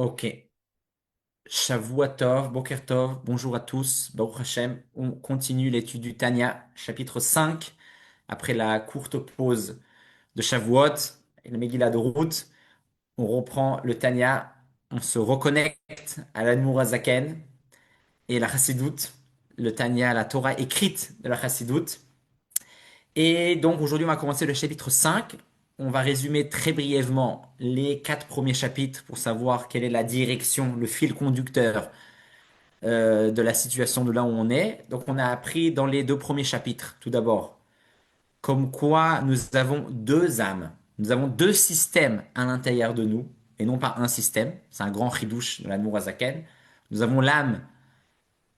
Ok. Shavua Tov, Boker Tov, bonjour à tous, Baruch Hashem. On continue l'étude du Tanya, chapitre 5, après la courte pause de Shavuot et le Megillah de Ruth. On reprend le Tanya, on se reconnecte à l'Admour Zaken et la Chassidoute, le Tanya, la Torah écrite de la Chassidoute. Et donc aujourd'hui, on va commencer le chapitre 5. On va résumer très brièvement les quatre premiers chapitres pour savoir quelle est la direction, le fil conducteur de la situation de là où on est. Donc on a appris dans les deux premiers chapitres, tout d'abord, comme quoi nous avons deux âmes. Nous avons deux systèmes à l'intérieur de nous, et non pas un système. C'est un grand chidouche de la Nourazaken. Nous avons l'âme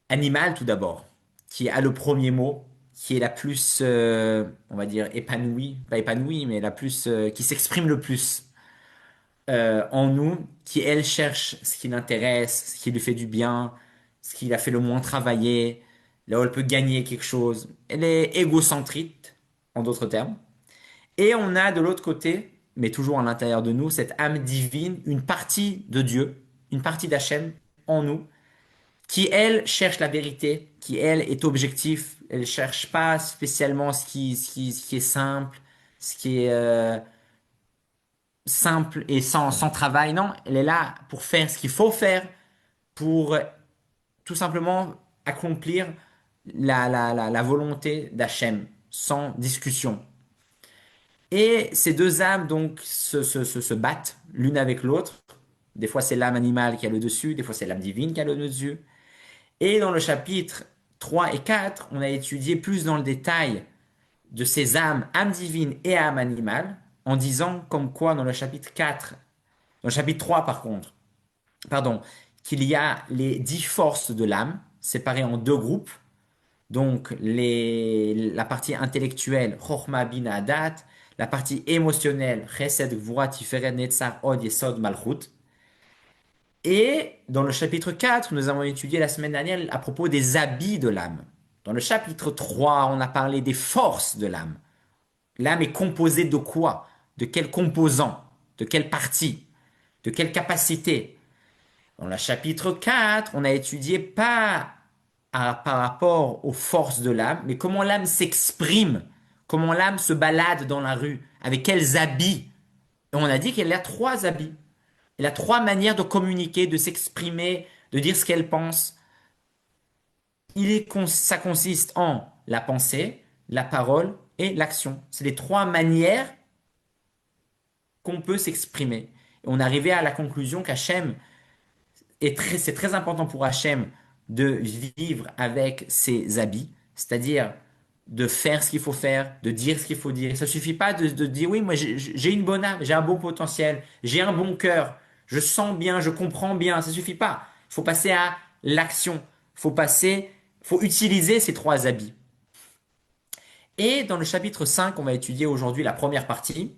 animale tout d'abord, qui a le premier mot, qui est la plus, on va dire, épanouie, pas épanouie, mais la plus, qui s'exprime le plus en nous, qui elle cherche ce qui l'intéresse, ce qui lui fait du bien, ce qui la fait le moins travailler, là où elle peut gagner quelque chose. Elle est égocentrique, en d'autres termes. Et on a de l'autre côté, mais toujours à l'intérieur de nous, cette âme divine, une partie de Dieu, une partie d'Hachem en nous, qui elle cherche la vérité, qui elle est objectif. Elle cherche pas spécialement ce qui est simple, ce qui est simple et sans travail. Non, elle est là pour faire ce qu'il faut faire, pour tout simplement accomplir la volonté d'Hachem, sans discussion. Et ces deux âmes donc se battent l'une avec l'autre. Des fois c'est l'âme animale qui a le dessus, des fois c'est l'âme divine qui a le dessus. Et dans le chapitre 3 et 4, on a étudié plus dans le détail de ces âmes, âme divine et âme animale, en disant comme quoi dans le chapitre 4, dans le chapitre 3 par contre, pardon, qu'il y a les 10 forces de l'âme, séparées en deux groupes. Donc, la partie intellectuelle, Chochma Bina Adat, la partie émotionnelle, Chesed Gvura Tiferet Netzar Od Yesod Malchut. Et dans le chapitre 4, nous avons étudié la semaine dernière à propos des habits de l'âme. Dans le chapitre 3, on a parlé des forces de l'âme. L'âme est composée de quoi? De quels composants? De quelle partie? De quelle capacité? Dans le chapitre 4, on a étudié pas par rapport aux forces de l'âme, mais comment l'âme s'exprime, comment l'âme se balade dans la rue, avec quels habits. Et on a dit qu'elle a trois habits. Elle a trois manières de communiquer, de s'exprimer, de dire ce qu'elle pense. Ça consiste en la pensée, la parole et l'action. C'est les trois manières qu'on peut s'exprimer. Et on arrivait à la conclusion qu'Hachem c'est très important pour Hachem de vivre avec ses habits, c'est-à-dire de faire ce qu'il faut faire, de dire ce qu'il faut dire. Ça suffit pas de dire oui, moi j'ai une bonne âme, j'ai un bon potentiel, j'ai un bon cœur, je sens bien, je comprends bien. Ça suffit pas. Il faut passer à l'action. Faut utiliser ces trois habits. Et dans le chapitre 5, on va étudier aujourd'hui la première partie.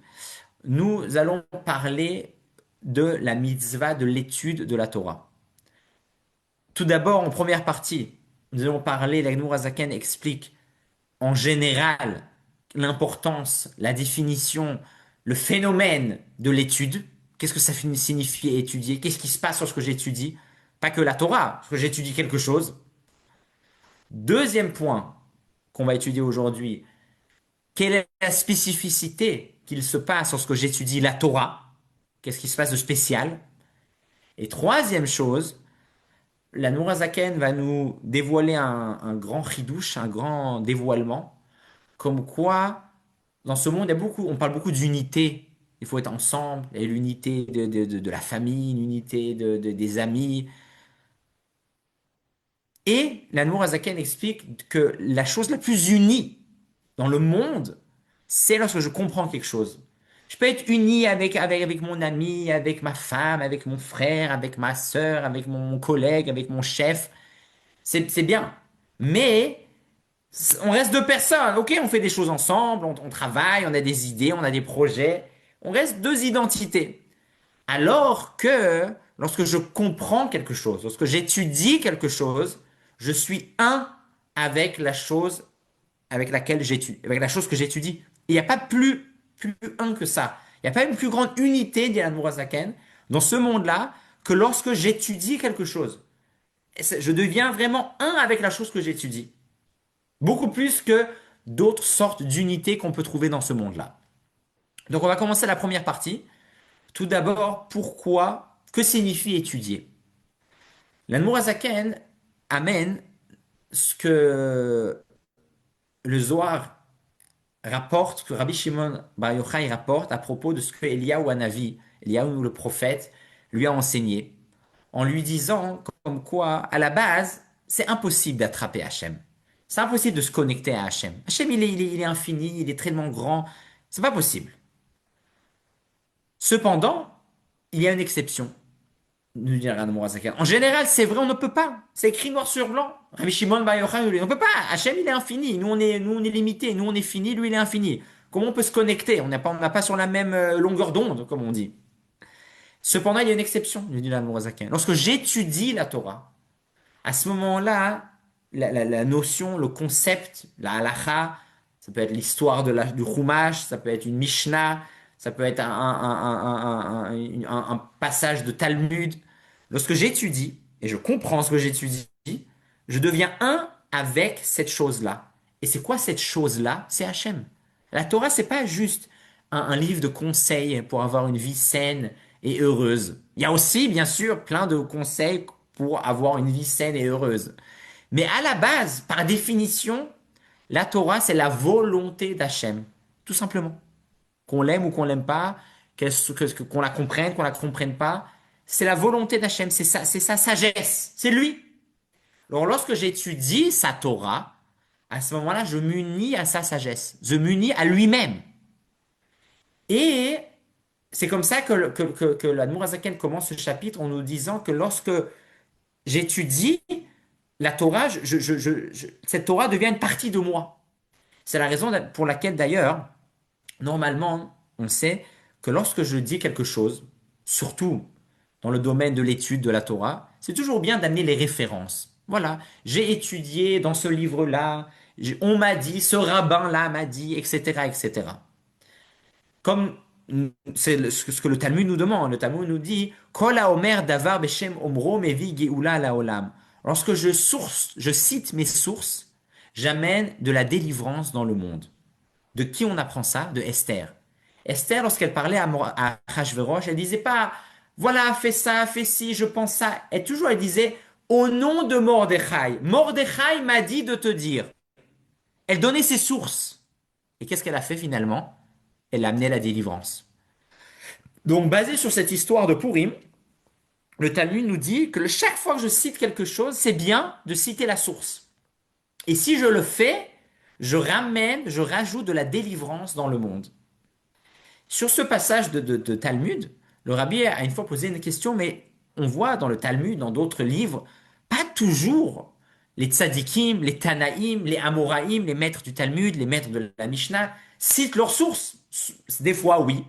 Nous allons parler de la mitzvah de l'étude de la Torah. Tout d'abord, en première partie, nous allons parler, l'Agnour Azaken explique en général l'importance, la définition, le phénomène de l'étude. Qu'est-ce que ça signifie étudier? Qu'est-ce qui se passe lorsque j'étudie? Pas que la Torah, parce que j'étudie quelque chose. Deuxième point qu'on va étudier aujourd'hui, quelle est la spécificité qu'il se passe lorsque j'étudie la Torah? Qu'est-ce qui se passe de spécial? Et troisième chose, la Nourazaken va nous dévoiler un grand chidouche, un grand dévoilement, comme quoi dans ce monde, on parle beaucoup d'unité. Il faut être ensemble, et l'unité de la famille, l'unité des amis. Et la Nourazaken explique que la chose la plus unie dans le monde, c'est lorsque je comprends quelque chose. Je peux être uni avec mon ami, avec ma femme, avec mon frère, avec ma sœur, avec mon collègue, avec mon chef. C'est bien. Mais on reste deux personnes. Ok, on fait des choses ensemble, on travaille, on a des idées, on a des projets. On reste deux identités. Alors que lorsque je comprends quelque chose, lorsque j'étudie quelque chose, je suis un avec la chose avec laquelle j'étudie, avec la chose que j'étudie. Il n'y a pas plus un que ça. Il n'y a pas une plus grande unité, dit la Zaken, dans ce monde-là, que lorsque j'étudie quelque chose. Je deviens vraiment un avec la chose que j'étudie. Beaucoup plus que d'autres sortes d'unités qu'on peut trouver dans ce monde-là. Donc on va commencer la première partie. Tout d'abord, pourquoi, que signifie étudier? L'Admorazaken amène ce que le Zohar rapporte, que Rabbi Shimon Bar Yochai rapporte à propos de ce que Eliyahu Hanavi, Eliyahu le prophète, lui a enseigné, en lui disant comme quoi, à la base, c'est impossible d'attraper Hachem. C'est impossible de se connecter à Hachem. Hachem, il est infini, il est tellement grand. C'est pas possible. Cependant, il y a une exception, nous dit Rabbi Mourazakan. En général, c'est vrai, on ne peut pas. C'est écrit noir sur blanc. Rabbi Shimon Bar Yochai, on ne peut pas. Hachem, il est infini. Nous, on est limité. Nous, on est fini. Lui, il est infini. Comment on peut se connecter? On n'a pas sur la même longueur d'onde, comme on dit. Cependant, il y a une exception, nous dit Rabbi Mourazakan. Lorsque j'étudie la Torah, à ce moment-là, la notion, le concept, la halakha, ça peut être l'histoire du Chumash, ça peut être une Mishnah, ça peut être un passage de Talmud. Lorsque j'étudie, et je comprends ce que j'étudie, je deviens un avec cette chose-là. Et c'est quoi cette chose-là? C'est Hachem. La Torah, c'est pas juste un livre de conseils pour avoir une vie saine et heureuse. Il y a aussi, bien sûr, plein de conseils pour avoir une vie saine et heureuse. Mais à la base, par définition, la Torah, c'est la volonté d'Hachem. Tout simplement. Qu'on l'aime ou qu'on l'aime pas, qu'on qu'on la comprenne pas, c'est la volonté d'Hachem, c'est sa sagesse, c'est lui. Alors lorsque j'étudie sa Torah, à ce moment-là, je m'unis à sa sagesse, je m'unis à lui-même. Et c'est comme ça que l'Admour Azaken commence ce chapitre en nous disant que lorsque j'étudie la Torah, cette Torah devient une partie de moi. C'est la raison pour laquelle d'ailleurs, normalement, on sait que lorsque je dis quelque chose, surtout dans le domaine de l'étude de la Torah, c'est toujours bien d'amener les références. Voilà, j'ai étudié dans ce livre-là, on m'a dit, ce rabbin-là m'a dit, etc., etc. Comme ce que le Talmud nous demande. Le Talmud nous dit, Kol haomer davar beshem omro mevi geoula laolam. Lorsque je cite mes sources, j'amène de la délivrance dans le monde. De qui on apprend ça? De Esther. Esther, lorsqu'elle parlait à Achashverosh, elle disait pas, voilà, fais ça, fais ci, je pense ça. Elle disait, au nom de Mordechai. Mordechai m'a dit de te dire. Elle donnait ses sources. Et qu'est-ce qu'elle a fait finalement? Elle a amené la délivrance. Donc, basé sur cette histoire de Purim, le Talmud nous dit que chaque fois que je cite quelque chose, c'est bien de citer la source. Et si je le fais, je rajoute de la délivrance dans le monde. Sur ce passage de Talmud, le rabbi a une fois posé une question, mais on voit dans le Talmud, dans d'autres livres, pas toujours les tzadikim, les tanaïm, les amoraïm, les maîtres du Talmud, les maîtres de la Mishnah, citent leurs sources. Des fois, oui,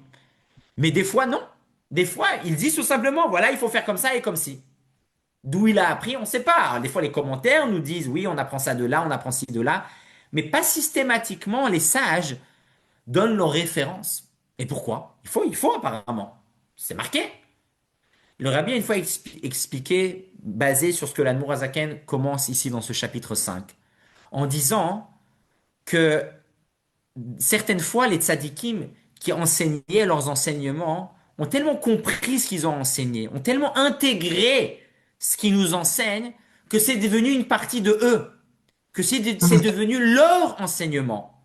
mais des fois, non. Des fois, il dit tout simplement, voilà, il faut faire comme ça et comme ci. D'où il a appris, on ne sait pas. Alors, des fois, les commentaires nous disent, oui, on apprend ça de là, on apprend ci de là, mais pas systématiquement, les sages donnent leurs références. Et pourquoi? Il faut apparemment. C'est marqué. Le rabbi a une fois expliqué, basé sur ce que l'Admour Azaken commence ici dans ce chapitre 5, en disant que certaines fois, les tzadikim qui enseignaient leurs enseignements ont tellement compris ce qu'ils ont enseigné, ont tellement intégré ce qu'ils nous enseignent, que c'est devenu une partie de eux, que c'est devenu leur enseignement.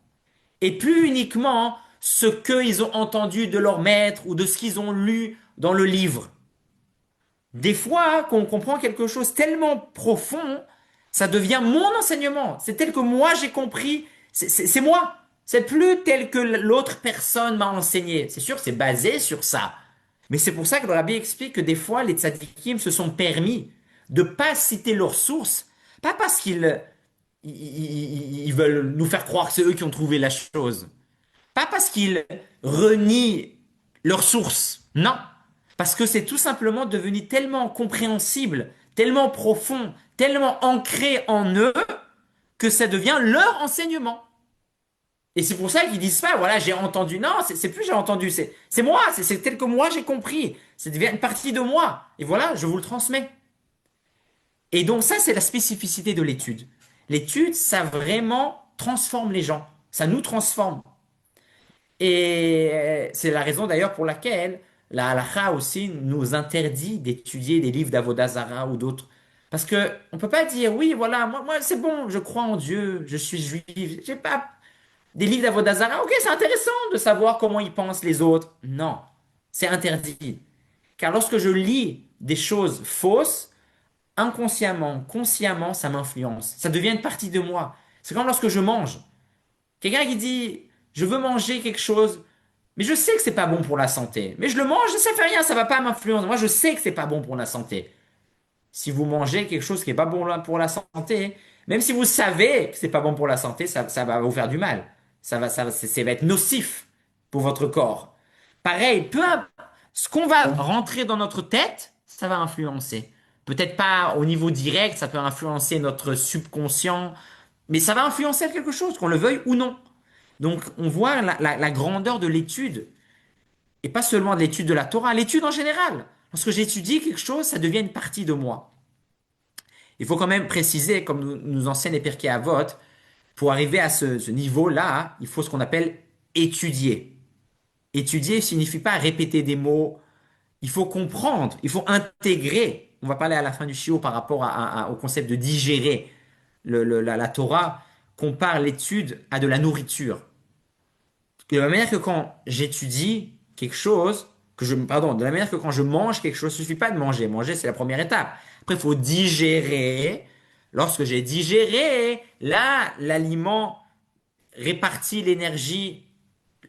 Et plus uniquement ce qu'ils ont entendu de leur maître ou de ce qu'ils ont lu dans le livre. Des fois, quand on comprend quelque chose tellement profond, ça devient mon enseignement. C'est tel que moi j'ai compris, c'est moi. C'est plus tel que l'autre personne m'a enseigné. C'est sûr, c'est basé sur ça. Mais c'est pour ça que le rabbi explique que des fois, les tzadikim se sont permis de pas citer leurs sources, pas parce qu'ils veulent nous faire croire que c'est eux qui ont trouvé la chose, pas parce qu'ils renient leurs sources, non, parce que c'est tout simplement devenu tellement compréhensible, tellement profond, tellement ancré en eux, que ça devient leur enseignement. Et c'est pour ça qu'ils disent pas, voilà, j'ai entendu. Non, c'est plus j'ai entendu, c'est moi, c'est tel que moi j'ai compris. C'est devient une partie de moi. Et voilà, je vous le transmets. Et donc ça, c'est la spécificité de l'étude. L'étude, ça vraiment transforme les gens. Ça nous transforme. Et c'est la raison d'ailleurs pour laquelle la halakha aussi nous interdit d'étudier des livres d'Avodah Zarah ou d'autres. Parce que on peut pas dire, oui, voilà, moi c'est bon, je crois en Dieu, je suis juif, j'ai pas des livres d'Avodah Zarah. Ok, c'est intéressant de savoir comment ils pensent les autres. Non, c'est interdit. Car lorsque je lis des choses fausses, inconsciemment, consciemment, ça m'influence. Ça devient une partie de moi. C'est comme lorsque je mange. Quelqu'un qui dit, je veux manger quelque chose, mais je sais que c'est pas bon pour la santé. Mais je le mange, ça fait rien, ça va pas m'influencer. Moi, je sais que c'est pas bon pour la santé. Si vous mangez quelque chose qui est pas bon pour la santé, même si vous savez que c'est pas bon pour la santé, ça va vous faire du mal. Ça va être nocif pour votre corps. Pareil, ce qu'on va rentrer dans notre tête, ça va influencer. Peut-être pas au niveau direct, ça peut influencer notre subconscient, mais ça va influencer quelque chose, qu'on le veuille ou non. Donc, on voit la grandeur de l'étude, et pas seulement de l'étude de la Torah, l'étude en général. Lorsque j'étudie quelque chose, ça devient une partie de moi. Il faut quand même préciser, comme nous enseigne les Pirkei Avot, pour arriver à ce niveau-là, il faut ce qu'on appelle étudier. Étudier signifie pas répéter des mots, il faut comprendre, il faut intégrer. On va parler à la fin du shiur par rapport au concept de digérer. La Torah compare l'étude à de la nourriture. De la manière que quand j'étudie quelque chose, pardon, de la manière que quand je mange quelque chose, il ne suffit pas de manger. Manger, c'est la première étape. Après, il faut digérer. Lorsque j'ai digéré, là, l'aliment répartit l'énergie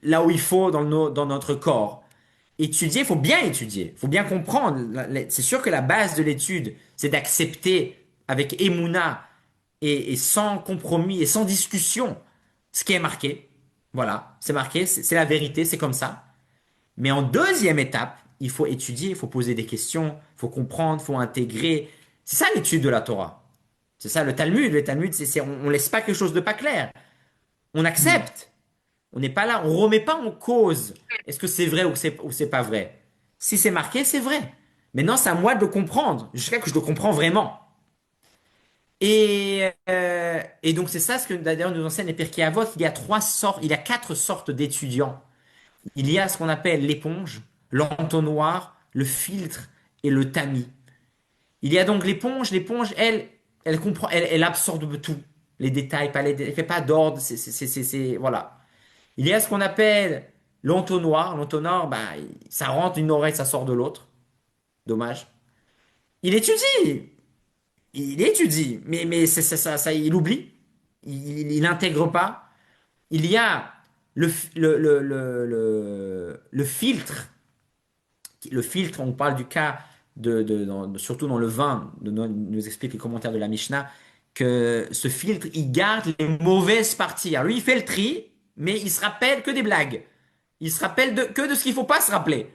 là où il faut dans notre corps. Étudier, il faut bien étudier. Il faut bien comprendre. C'est sûr que la base de l'étude, c'est d'accepter avec émouna et sans compromis et sans discussion ce qui est marqué. Voilà, c'est marqué, c'est la vérité, c'est comme ça. Mais en deuxième étape, il faut étudier, il faut poser des questions, il faut comprendre, il faut intégrer. C'est ça l'étude de la Torah. C'est ça le Talmud. Le Talmud, on laisse pas quelque chose de pas clair. On Hmm. accepte. On n'est pas là, on remet pas en cause. Est-ce que c'est vrai ou c'est pas vrai? Si c'est marqué, c'est vrai. Maintenant, c'est à moi de le comprendre, jusqu'à que je le comprends vraiment. Et donc, c'est ça ce que d'ailleurs nous enseigne les Pirkei Avot. Il y a quatre sortes d'étudiants. Il y a ce qu'on appelle l'éponge, l'entonnoir, le filtre et le tamis. Il y a donc l'éponge. L'éponge, elle comprend, elle absorbe tout. Les détails, pas les, elle fait pas d'ordre. Voilà. Il y a ce qu'on appelle l'entonnoir. L'entonnoir, bah, ça rentre d'une oreille, ça sort de l'autre. Dommage. Il étudie. Il étudie. Mais il oublie. Il n'intègre pas. Il y a le filtre. Le filtre, on parle du cas surtout dans le vin, nous explique les commentaires de la Mishnah, que ce filtre, il garde les mauvaises parties. Alors lui, il fait le tri, mais il se rappelle que des blagues. Il se rappelle que de ce qu'il faut pas se rappeler.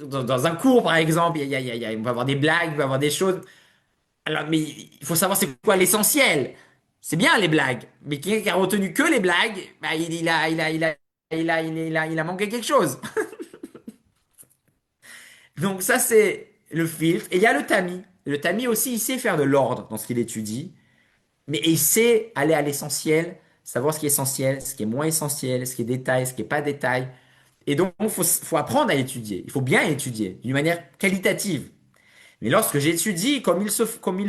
Dans un cours, par exemple, il va y avoir des blagues, il va y avoir des choses. Alors, mais il faut savoir c'est quoi l'essentiel. C'est bien les blagues, mais quelqu'un qui a retenu que les blagues, bah, il a manqué quelque chose. Donc ça, c'est le filtre. Et il y a le tamis. Le tamis aussi, il sait faire de l'ordre dans ce qu'il étudie, mais il sait aller à l'essentiel, savoir ce qui est essentiel, ce qui est moins essentiel, ce qui est détail, ce qui est pas détail. Et donc, faut apprendre à étudier. Il faut bien étudier d'une manière qualitative. Mais lorsque j'étudie comme il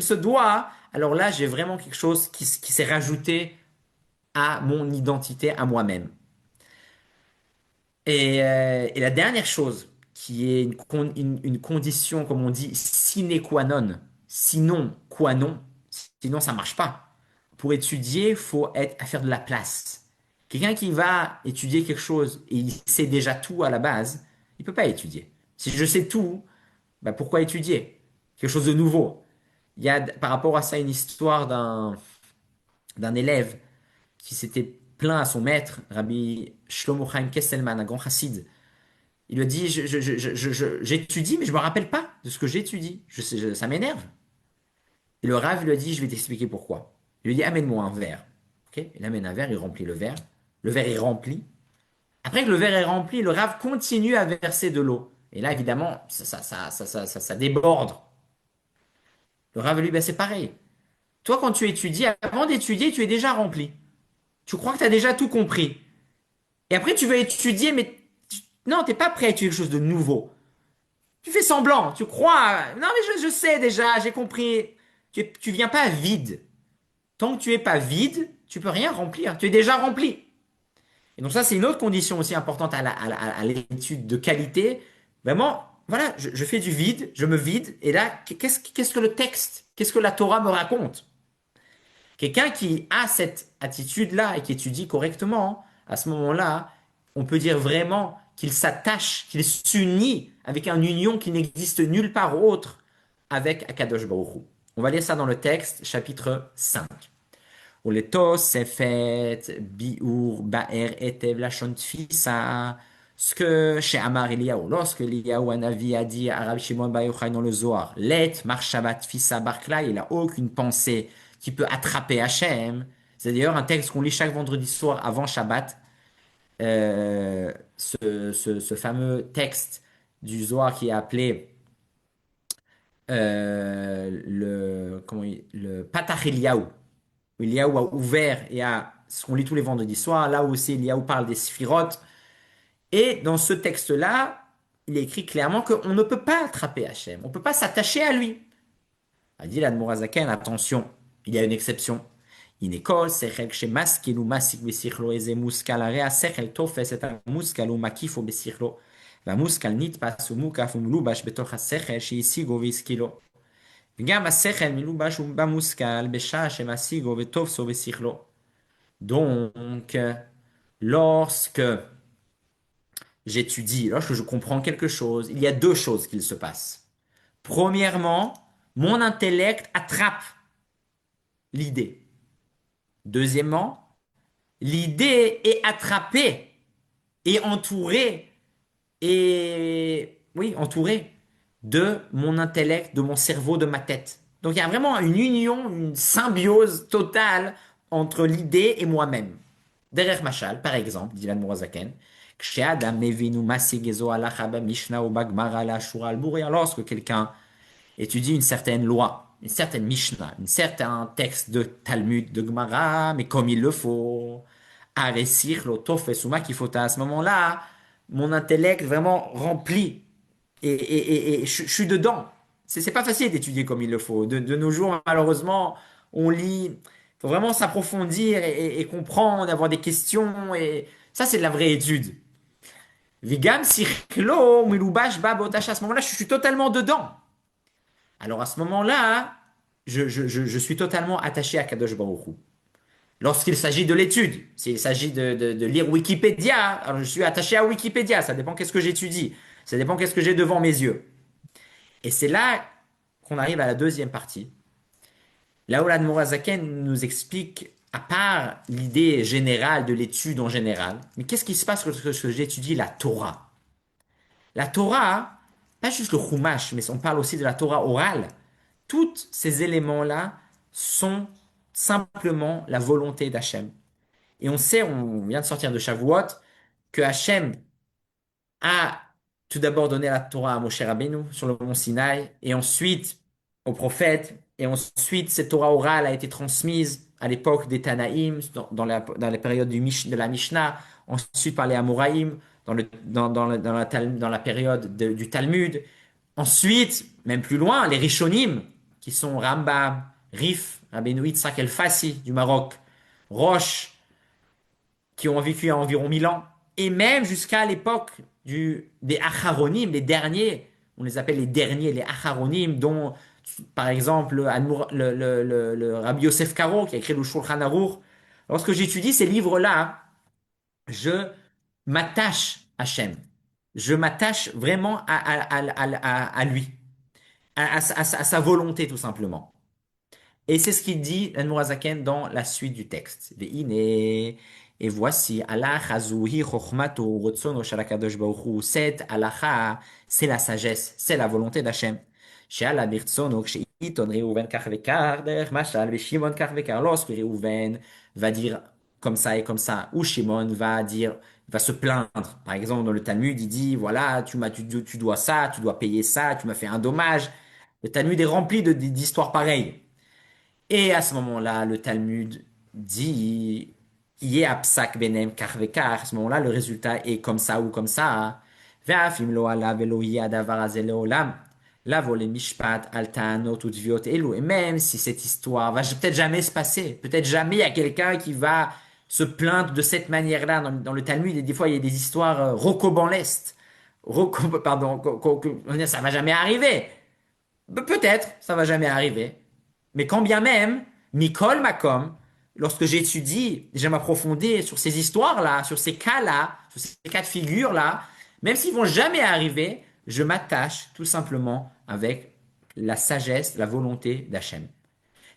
se doit, alors là, j'ai vraiment quelque chose qui s'est rajouté à mon identité, à moi-même. Et la dernière chose, qui est une condition, comme on dit, sine qua non, sinon qua non, sinon ça marche pas. Pour étudier, il faut être à faire de la place. Quelqu'un qui va étudier quelque chose et il sait déjà tout à la base, il peut pas étudier. Si je sais tout, bah pourquoi étudier? Quelque chose de nouveau. Il y a par rapport à ça une histoire d'un élève qui s'était plaint à son maître, Rabbi Shlomo Chaim Kesselman, un grand chassid. Il lui a dit, j'étudie, mais je me rappelle pas de ce que j'étudie. Ça m'énerve. Et le Rav lui a dit, je vais t'expliquer pourquoi. Il lui a dit, amène-moi un verre. Ok? Il amène un verre, il remplit le verre. le verre est rempli. Après que le verre est rempli, le Rav continue à verser de l'eau. Et là, évidemment, ça déborde. Le Rav lui, ben, c'est pareil. Toi, quand tu étudies, avant d'étudier, tu es déjà rempli. Tu crois que tu as déjà tout compris. Et après, tu veux étudier, mais non, t'es pas prêt à étudier quelque chose de nouveau. Tu fais semblant, tu crois. Non, mais je sais déjà, j'ai compris. Tu viens pas vide. Tant que tu es pas vide, tu peux rien remplir. Tu es déjà rempli. Et donc ça, c'est une autre condition aussi importante à l'étude de qualité. Vraiment, voilà, je fais du vide, je me vide. Et là, qu'est-ce que le texte, qu'est-ce que la Torah me raconte? Quelqu'un qui a cette attitude-là et qui étudie correctement, à ce moment-là, on peut dire vraiment qu'il s'attache, qu'il s'unit avec une union qui n'existe nulle part autre avec Akadosh Baruch Hu. On va lire ça dans le texte, chapitre 5. ולתוספת ביאור באר היטב לשון תפיסה, ce que chez Amar Eliyahu, lorsque Eliyahu Hanavi a dit à Rabbi Shimon Bar Yochai dans le Zohar, Let Marshavat Fissa Barclay, il n'a aucune pensée qui peut attraper Hachem. C'est d'ailleurs un texte qu'on lit chaque vendredi soir avant Shabbat. Ce fameux texte du Zohar qui est appelé le Patach Eliyahu, où Eliaou a ouvert et a ce qu'on lit tous les vendredis soirs. Là aussi, Eliaou parle des sphirotes. Et dans ce texte-là, il est écrit clairement qu'on ne peut pas attraper Hachem. On ne peut pas s'attacher à lui. A dit l'Admorazaken, attention, il y a une exception. Inekol, sechel kshemaskel ou masik besichlo eze muskal area sechel tofes et muskal ou makifo besichlo. והמושכל נתפס ומוקף ומלובש בתוך השכל שהשיגו והשכילו. וגם השכל מלובש במושכל בשעה שמשיגו ותופסו בשכלו. Donc, lorsque j'étudie, lorsque je comprends quelque chose, il y a deux choses qui se passent. Premièrement, mon intellect attrape l'idée. Deuxièmement, l'idée est attrapée et entourée, et oui, entourée de mon intellect, de mon cerveau, de ma tête. Donc il y a vraiment une union, une symbiose totale entre l'idée et moi-même. Derech Machal, par exemple, dit l'Admorazaken, כשאדם מבין ומשיג איזו הלכה במשנה או בגמרא לאשורה על בוריה, lorsque quelqu'un étudie une certaine loi, une certaine Mishnah, un certain texte de Talmud, de Gemara, mais comme il le faut, Aresir, l'otofesuma qu'il faut à ce moment-là, mon intellect vraiment rempli et je suis dedans. C'est pas facile d'étudier comme il le faut. De nos jours, malheureusement, on lit, il faut vraiment s'approfondir et comprendre, avoir des questions, et ça, c'est de la vraie étude. Vigam sirklo milubash babotash. À ce moment-là, je suis totalement dedans. Alors à ce moment-là, je suis totalement attaché à Kadosh Baruch Hu. Lorsqu'il s'agit de l'étude, s'il s'agit de lire Wikipédia, alors je suis attaché à Wikipédia. Ça dépend qu'est-ce que j'étudie. Ça dépend qu'est-ce que j'ai devant mes yeux. Et c'est là qu'on arrive à la deuxième partie. Là où l'Admorazaken nous explique, à part l'idée générale de l'étude en général, mais qu'est-ce qui se passe lorsque j'étudie la Torah? La Torah, pas juste le Chumash, mais on parle aussi de la Torah orale. Tous ces éléments-là sont simplement la volonté d'Hachem. Et on sait, on vient de sortir de Shavuot, que Hachem a tout d'abord donné la Torah à Moshe Rabbeinu sur le mont Sinaï, et ensuite aux prophètes, et ensuite cette Torah orale a été transmise à l'époque des Tanaïm, dans les périodes de la Mishnah, ensuite par les Amoraïm, dans la période du Talmud, ensuite, même plus loin, les Rishonim, qui sont Rambam, Rif, Rabbeinu Yitzhak El-Fassi du Maroc, Roche, qui ont vécu à environ 1000 ans, et même jusqu'à l'époque des Acharonim, les derniers, on les appelle les derniers, les Acharonim, dont par exemple le Rabbi Yosef Karo, qui a écrit le Shulchan Aruch. Lorsque j'étudie ces livres-là, je m'attache à Hachem. Je m'attache vraiment à lui, à sa volonté tout simplement. Et c'est ce qu'il dit Zaken dans la suite du texte. Ve'ine, et voici, Allah hazuhi chokhmatu rotzono shel HaKadosh Baruch Hu. Cette halacha, c'est la sagesse, c'est la volonté d'Hachem. She'ala birtzono kshe'iton Reuven kach vekar derech mashal ve'Shimon kach vekar. Lorsque Reuven va dire comme ça et comme ça. Ou Shimon va dire, va se plaindre. Par exemple, dans le Talmud, il dit, voilà, tu dois ça, tu dois payer ça, tu m'as fait un dommage. Le Talmud est rempli d'histoires pareilles. Et à ce moment-là, le Talmud dit, Yé apsak benem kar vekar. À ce moment-là, le résultat est comme ça ou comme ça. Ve'afim lo ala velo yeh adavar hazeh leolam. Lavo le mishpat al ta'anot utviot elu. Et même si cette histoire va peut-être jamais se passer, peut-être jamais il y a quelqu'un qui va se plaindre de cette manière-là dans le Talmud. Et des fois, il y a des histoires rocobanlesques. Pardon, ça va jamais arriver. Peut-être, ça va jamais arriver. Mais quand bien même, Mikol Makom, lorsque j'étudie, j'aime approfondir sur ces histoires-là, sur ces cas-là, sur ces cas de figure-là, même s'ils vont jamais arriver, je m'attache tout simplement avec la sagesse, la volonté d'Hachem.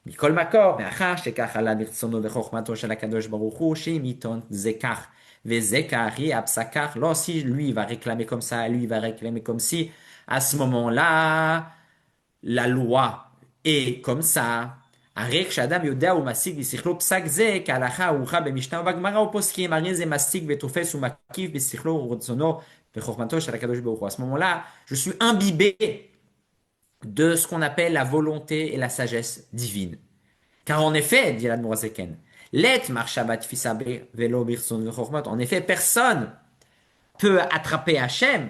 Mikol Makom, מאחר שכך עלה ברצונו וחוכמתו של הקדוש ברוך הוא, שאם ייתון זה כך, וזה כך יהיה הפסקה. לא, si lui va réclamer comme ça, lui va réclamer comme si, à ce moment-là, la loi est comme ça. הרי כשאדם יודע ומשיג בשכלו פסק זה, כהלכה הוכחה במשנה ובגמרא ופוסקים, הרי זה משיג ותופס ומקיף בשכלו ורצונו וחוכמתו של הקדוש ברוך הוא. À ce moment-là, je suis imbibé de ce qu'on appelle la volonté et la sagesse divine. Car en effet, dit l'Admorazeken, let marshabat fisabe velo birson vechormat. En effet, personne peut attraper Hachem,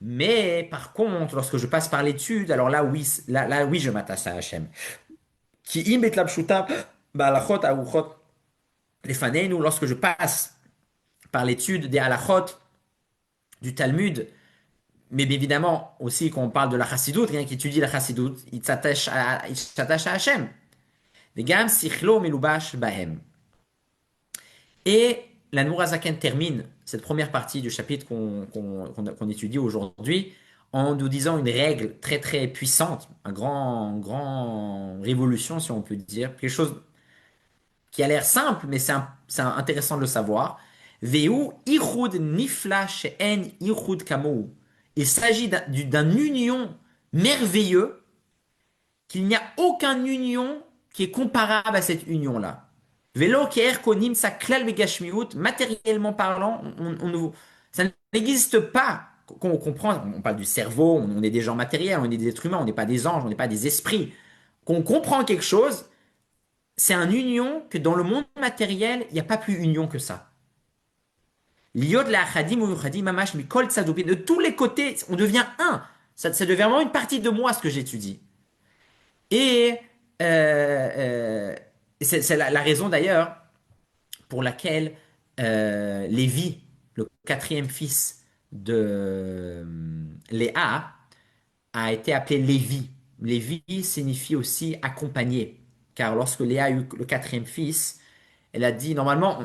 mais par contre, lorsque je passe par l'étude, alors là oui, là, oui, je m'attache à Hachem. Qui im et labshuta balachot aruchot lefaneinu, lorsque je passe par l'étude des halachot du Talmud, mais évidemment aussi quand on parle de la chassidoute, rien qui étudie la chassidoute, il s'attache à Hachem. Vegam sichlo melubash bahem. Et l'Anmourazaken termine cette première partie du chapitre qu'on étudie aujourd'hui en nous disant une règle très très puissante, un grand révolution si on peut dire, quelque chose qui a l'air simple mais c'est intéressant de le savoir. Veu ichud nifla she'en ichud kamou. Il s'agit d'un union merveilleux qu'il n'y a aucune union qui est comparable à cette union-là. Vélo konim sa klal megashmiut, matériellement parlant, ça n'existe pas. On comprend, on parle du cerveau, on est des gens matériels, on est des êtres humains, on n'est pas des anges, on n'est pas des esprits. Qu'on comprend quelque chose, c'est une union que dans le monde matériel, il n'y a pas plus union que ça. Liod la achadim ou yuchadim mamash mikol tzadupin. De tous les côtés, on devient un. Ça devient vraiment une partie de moi, ce que j'étudie. Et c'est la raison d'ailleurs pour laquelle Lévi, le quatrième fils de Léa, a été appelé Lévi. Lévi signifie aussi accompagné, car lorsque Léa a eu le quatrième fils, elle a dit normalement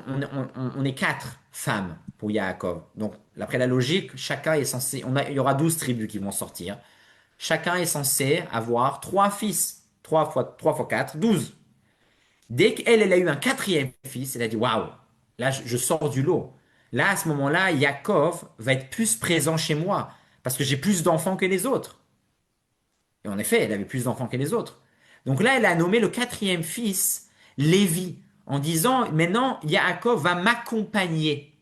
on est quatre femmes pour Yaakov. Donc d'après la logique, chacun est censé, il y aura 12 tribus qui vont sortir. Chacun est censé avoir trois fils. 3 fois 4, 12. Dès qu'elle a eu un quatrième fils, elle a dit, waouh, là, je sors du lot. Là, à ce moment-là, Yaakov va être plus présent chez moi parce que j'ai plus d'enfants que les autres. Et en effet, elle avait plus d'enfants que les autres. Donc là, elle a nommé le quatrième fils Lévi en disant, maintenant, Yaakov va m'accompagner.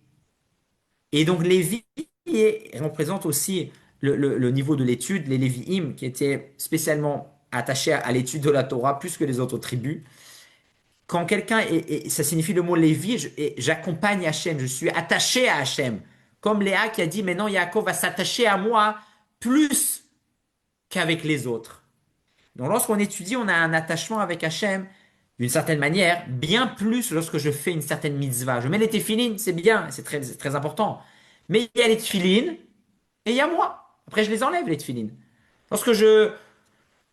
Et donc, Lévi représente aussi le niveau de l'étude, les Lévi'im, qui étaient spécialement attachés à l'étude de la Torah plus que les autres tribus. Quand quelqu'un, ça signifie le mot Lévi, j'accompagne Hachem, je suis attaché à Hachem. Comme Léa qui a dit, maintenant Yaakov va s'attacher à moi plus qu'avec les autres. Donc lorsqu'on étudie, on a un attachement avec Hachem d'une certaine manière, bien plus lorsque je fais une certaine mitzvah. Je mets les téphilines, c'est bien, c'est très important. Mais il y a les téphilines et il y a moi. Après, je les enlève, les téphilines. Lorsque je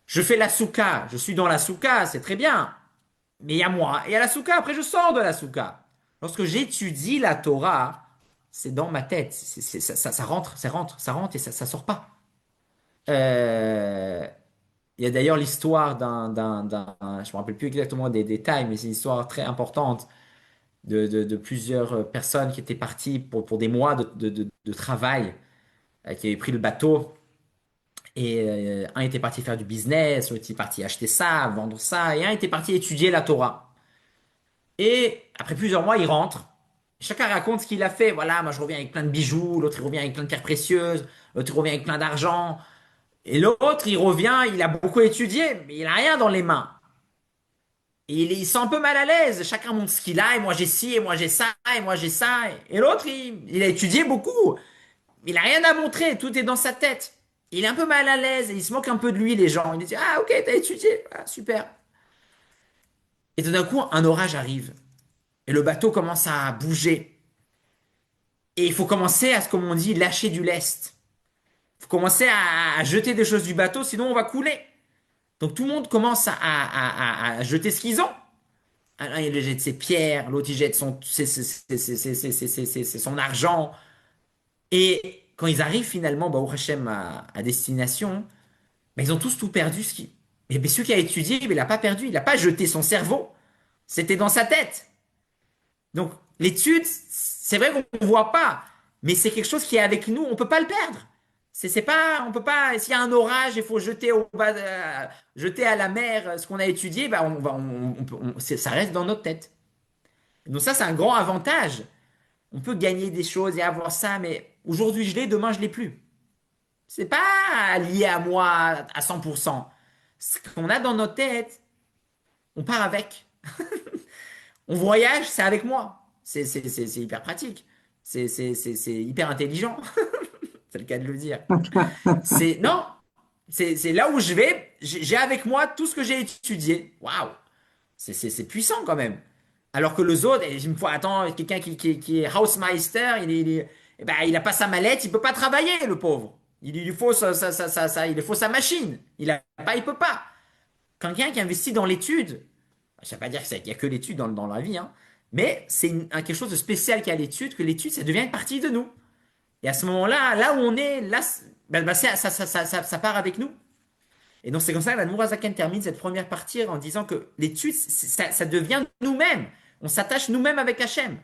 fais la souka, je suis dans la souka, c'est très bien. Mais il y a moi et il y a la souka, après je sors de la souka. Lorsque j'étudie la Torah, c'est dans ma tête. Ça rentre, ça rentre et ça sort pas. Euh, il y a d'ailleurs l'histoire je me rappelle plus exactement des détails, mais c'est une histoire très importante de plusieurs personnes qui étaient parties pour des mois de travail, qui avaient pris le bateau. Et un était parti faire du business, l'autre était parti acheter ça, vendre ça, et un était parti étudier la Torah. Et après plusieurs mois, il rentre. Chacun raconte ce qu'il a fait. Voilà, moi je reviens avec plein de bijoux, l'autre il revient avec plein de pierres précieuses, l'autre il revient avec plein d'argent. Et l'autre, il revient, il a beaucoup étudié, mais il a rien dans les mains. Et il sent un peu mal à l'aise. Chacun montre ce qu'il a, et moi j'ai ci, et moi j'ai ça, et moi j'ai ça. Et l'autre, il a étudié beaucoup. Il a rien à montrer, tout est dans sa tête. Il est un peu mal à l'aise, et il se moque un peu de lui, les gens. Il dit, ah ok, t'as étudié, ah, super. Et tout d'un coup, un orage arrive. Et le bateau commence à bouger. Et il faut commencer à, comme on dit, lâcher du lest. Il faut commencer à jeter des choses du bateau, sinon on va couler. Donc tout le monde commence à jeter ce qu'ils ont. Un, il jette ses pierres, l'autre il jette son argent. Et quand ils arrivent finalement, Baruch Hashem, à destination, ben, ils ont tous tout perdu. Mais celui qui a étudié, ben, il n'a pas perdu, il n'a pas jeté son cerveau. C'était dans sa tête. Donc l'étude, c'est vrai qu'on ne voit pas, mais c'est quelque chose qui est avec nous, on ne peut pas le perdre. C'est pas, on peut pas, s'il y a un orage, il faut jeter jeter à la mer ce qu'on a étudié, ben ça reste dans notre tête. Donc ça, c'est un grand avantage. On peut gagner des choses et avoir ça, mais aujourd'hui je l'ai, demain je l'ai plus. C'est pas lié à moi à 100%. Ce qu'on a dans notre tête, on part avec. On voyage, c'est avec moi. C'est hyper pratique. C'est hyper intelligent. C'est le cas de le dire. Non, c'est là où je vais, j'ai avec moi tout ce que j'ai étudié. Waouh, c'est puissant quand même. Alors que les autres, je me dis, attends, quelqu'un qui est Hausmeister, eh ben, il a pas sa mallette, il peut pas travailler, le pauvre. Il lui faut il lui faut sa machine. Il peut pas. Quelqu'un qui investit dans l'étude, je ne vais pas dire qu'il n'y a que l'étude dans la vie, hein, mais c'est quelque chose de spécial qu'il y a l'étude, que l'étude, ça devient une partie de nous. Et à ce moment-là, là où on est, là, ça part avec nous. Et donc c'est comme ça que la Nourazaken termine cette première partie en disant que l'étude, ça devient nous-mêmes. On s'attache nous-mêmes avec Hachem.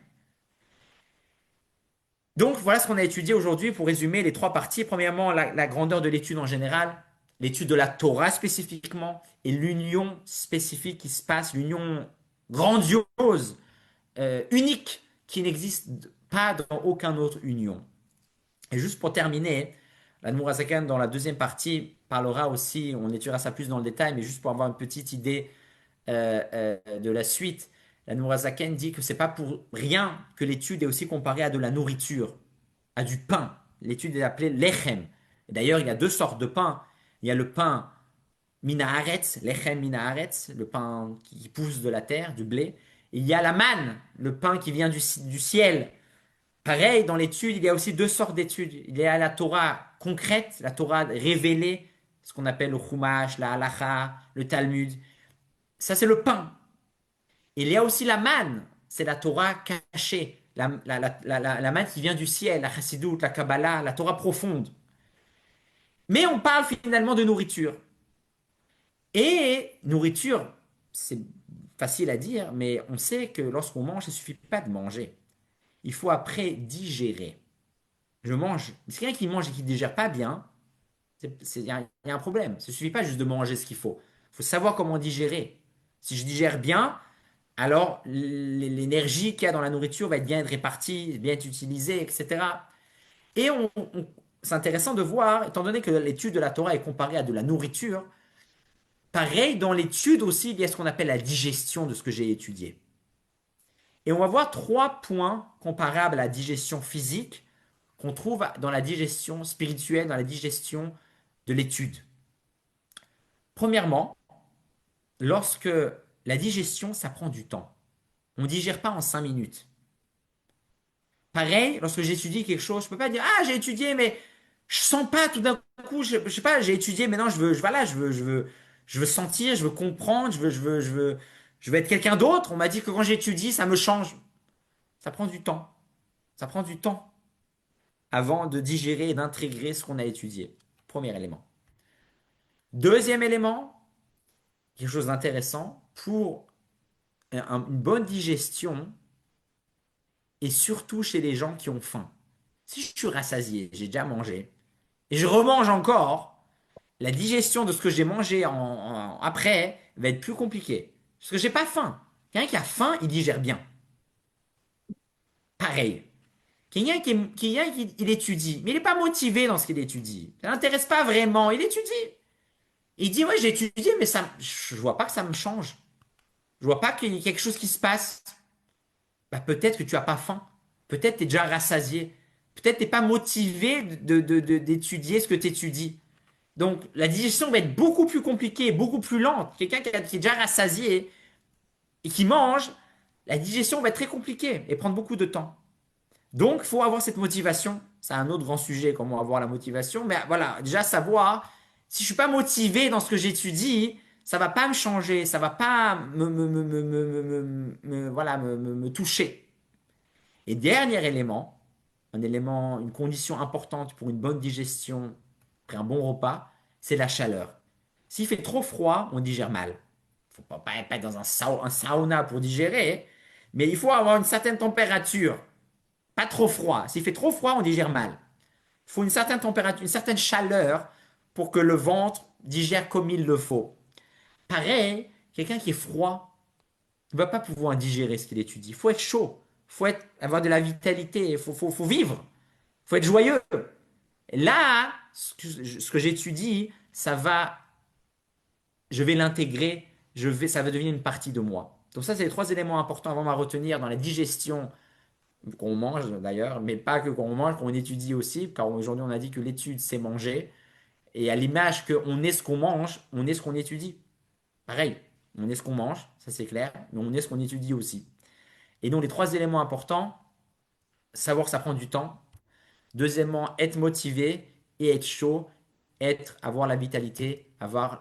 Donc voilà ce qu'on a étudié aujourd'hui pour résumer les trois parties. Premièrement, la grandeur de l'étude en général, l'étude de la Torah spécifiquement, et l'union spécifique qui se passe, l'union grandiose, unique, qui n'existe pas dans aucune autre union. Et juste pour terminer, la Nourazakan, dans la deuxième partie, parlera aussi, on étudiera ça plus dans le détail, mais juste pour avoir une petite idée de la suite, la Nourazaken dit que c'est pas pour rien que l'étude est aussi comparée à de la nourriture, à du pain. L'étude est appelée lechem. D'ailleurs, il y a deux sortes de pain. Il y a le pain minaharetz, lechem minaharetz, le pain qui pousse de la terre, du blé. Et il y a la manne, le pain qui vient du ciel. Pareil, dans l'étude, il y a aussi deux sortes d'études. Il y a la Torah concrète, la Torah révélée, ce qu'on appelle le Chumash, la Halacha, le Talmud. Ça, c'est le pain. Il y a aussi la manne, c'est la Torah cachée, la manne qui vient du ciel, la Chassidoute, la Kabbalah, la Torah profonde. Mais on parle finalement de nourriture. Et nourriture, c'est facile à dire, mais on sait que lorsqu'on mange, il ne suffit pas de manger. Il faut après digérer. Je mange. Si quelqu'un qui mange et qui ne digère pas bien, il y a un problème. Ça ne suffit pas juste de manger ce qu'il faut. Il faut savoir comment digérer. Si je digère bien, alors l'énergie qu'il y a dans la nourriture va être bien être répartie, bien être utilisée, etc. Et c'est intéressant de voir, étant donné que l'étude de la Torah est comparée à de la nourriture, pareil, dans l'étude aussi, il y a ce qu'on appelle la digestion de ce que j'ai étudié. Et on va voir trois points comparables à la digestion physique qu'on trouve dans la digestion spirituelle, dans la digestion de l'étude. Premièrement, lorsque la digestion, ça prend du temps. On ne digère pas en 5 minutes. Pareil, lorsque j'étudie quelque chose, je ne peux pas dire, ah, j'ai étudié, mais je sens pas tout d'un coup, je sais pas, j'ai étudié, maintenant voilà, je veux sentir, je veux comprendre, je veux être quelqu'un d'autre. On m'a dit que quand j'étudie, ça me change. Ça prend du temps. Ça prend du temps avant de digérer et d'intégrer ce qu'on a étudié. Premier élément. Deuxième élément, quelque chose d'intéressant, pour une bonne digestion, et surtout chez les gens qui ont faim. Si je suis rassasié, j'ai déjà mangé, et je remange encore, la digestion de ce que j'ai mangé après va être plus compliquée. Parce que j'ai pas faim. Quelqu'un qui a faim, il digère bien. Pareil. Quelqu'un qui il étudie, mais il n'est pas motivé dans ce qu'il étudie. Ça l'intéresse pas vraiment. Il étudie. Il dit, ouais, j'ai étudié, mais je vois pas que ça me change. Je vois pas qu'il y ait quelque chose qui se passe. Bah, peut-être que tu as pas faim. Peut-être tu es déjà rassasié. Peut-être tu n'es pas motivé d'étudier ce que tu étudies. Donc, la digestion va être beaucoup plus compliquée, beaucoup plus lente. Quelqu'un qui est déjà rassasié et qui mange, la digestion va être très compliquée et prendre beaucoup de temps. Donc, il faut avoir cette motivation. C'est un autre grand sujet, comment avoir la motivation. Mais voilà, déjà savoir, si je suis pas motivé dans ce que j'étudie, ça va pas me changer, ça va pas voilà, me toucher. Et dernier élément, un élément, une condition importante pour une bonne digestion, après un bon repas, c'est la chaleur. S'il fait trop froid, on digère mal. Il faut pas être dans un sauna pour digérer, mais il faut avoir une certaine température, pas trop froid. S'il fait trop froid, on digère mal. Il faut une certaine température, une certaine chaleur pour que le ventre digère comme il le faut. Pareil, quelqu'un qui est froid ne va pas pouvoir digérer ce qu'il étudie. Il faut être chaud, il faut avoir de la vitalité, faut vivre, il faut être joyeux. Et là, ce que j'étudie, je vais l'intégrer, ça va devenir une partie de moi. Donc ça, c'est les trois éléments importants avant à retenir dans la digestion qu'on mange d'ailleurs, mais pas que qu'on mange, qu'on étudie aussi, car aujourd'hui on a dit que l'étude c'est manger, et à l'image qu'on est ce qu'on mange, on est ce qu'on étudie. Pareil, on est ce qu'on mange, ça c'est clair, mais on est ce qu'on étudie aussi. Et donc les trois éléments importants, savoir que ça prend du temps. Deuxièmement, être motivé et être chaud, avoir la vitalité, avoir